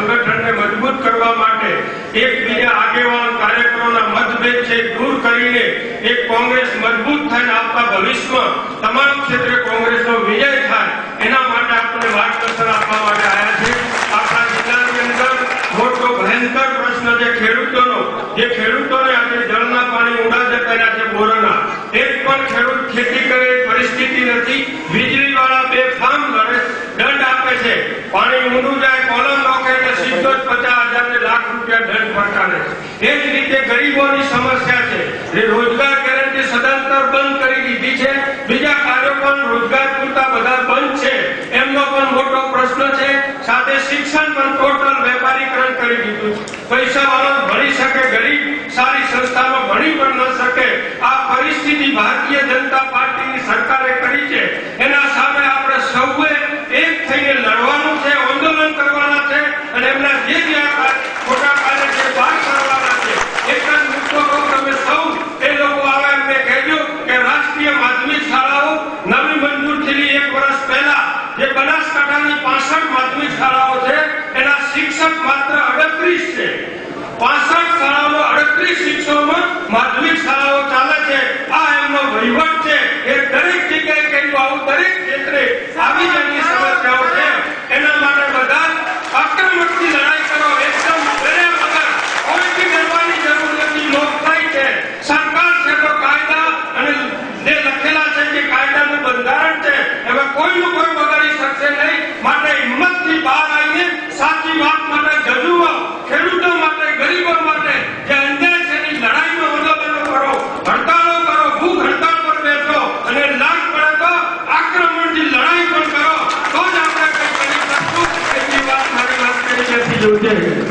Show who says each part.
Speaker 1: સંગઠનને મજબૂત કરવા માટે એકબીજા આગેવાન કાર્યકરોના મતભેદ છે દૂર કરીને એક કોંગ્રેસ મજબૂત થઈને આપતા ભવિષ્યમાં તમામ ક્ષેત્રે કોંગ્રેસનો વિજય થાય એના માટે આપણે માર્ગદર્શન આપવા માટે આવ્યા છે। આપણા જિલ્લાની અંદર મોટો ભયંકર પ્રશ્ન છે ખેડૂતોનો, જે ખેડૂતોને આજે જળના પાણી ઉડા જતા છે બોરના, એક પણ ખેડૂત ખેતી કરે પરિસ્થિતિ નથી। વીજળીવાળા બેફામ દંડ આપે છે, પાણી ઊંડું જાય કોલમ નોખે એટલે સીધો જ 50,000 ને લાખ રૂપિયા દંડ ફટકારે છે। એ જ રીતે ગરીબોની સમસ્યા છે, જે રોજગાર ગેરંટી સદંતર બંધ કરી દીધી છે, બીજા કાર્યો પણ રોજગાર પૂરતા બધા બંધ છે, એમનો પણ મોટો પ્રશ્ન છે। સાથે શિક્ષણ પણ ટોટલ વેપારીકરણ કરી દીધું છે, પૈસાવાળો ભણી શકે, ગરીબ સારી સંસ્થામાં ભણી પણ ન શકે। આ પરિસ્થિતિ ભારતીય જનતા પાર્ટીની સરકારે કરી છે, એના સામે આપણે સૌએ એક થઈને લડવાનું છે, આંદોલન કરવાના છે અને એમના જે ખોટા કાર્ય છે બહાર કરવાના છે। એક જ મુદ્દો કહું, તમે સૌ એ લોકો આવે એમને કહેજો કે રાષ્ટ્રીય માધ્યમિક શાળાઓ નવી મંજૂર થયેલી 1 વર્ષ પહેલા જે બનાસકાંઠાની 65 માધ્યમિક શાળાઓ છે એના શિક્ષક માત્ર 38 છે। 65 શાળાઓ 38 શિક્ષકોમાં માધ્યમિક શાળાઓ ચાલે છે। આ એમનો વહીવટ છે, એ દરેક જગ્યાએ કહ્યું આવું દરેક ક્ષેત્રે આવી જતી સમસ્યાઓ છે। એના માટે બધા આક્રમકથી લડાઈ કરો, એકદમ ડરે વગર, કોઈથી ડરવાની જરૂર નથી। લોકશાહી છે, સરકાર છે તો કાયદા અને જે લખેલા છે જે કાયદાનું બંધારણ છે એમાં કોઈનું કોઈ બગાડી શકશે નહીં। માટે હિંમતથી બહાર આવીને સાચી વાત માટે જજુઓ, ખેડૂતો માટે, ગરીબો માટે જે અન્યાય છે એની લડાઈમાં આંદોલનો કરો, હડતાળો કરો, ભૂખ હડતાળ પર બેસો અને લાગ પડે તો આક્રમણથી લડાઈ પણ કરો, તો જ આપણે કંઈ કરી શકશું। એટલી વાત મારી વાત કરી નથી જોઈ।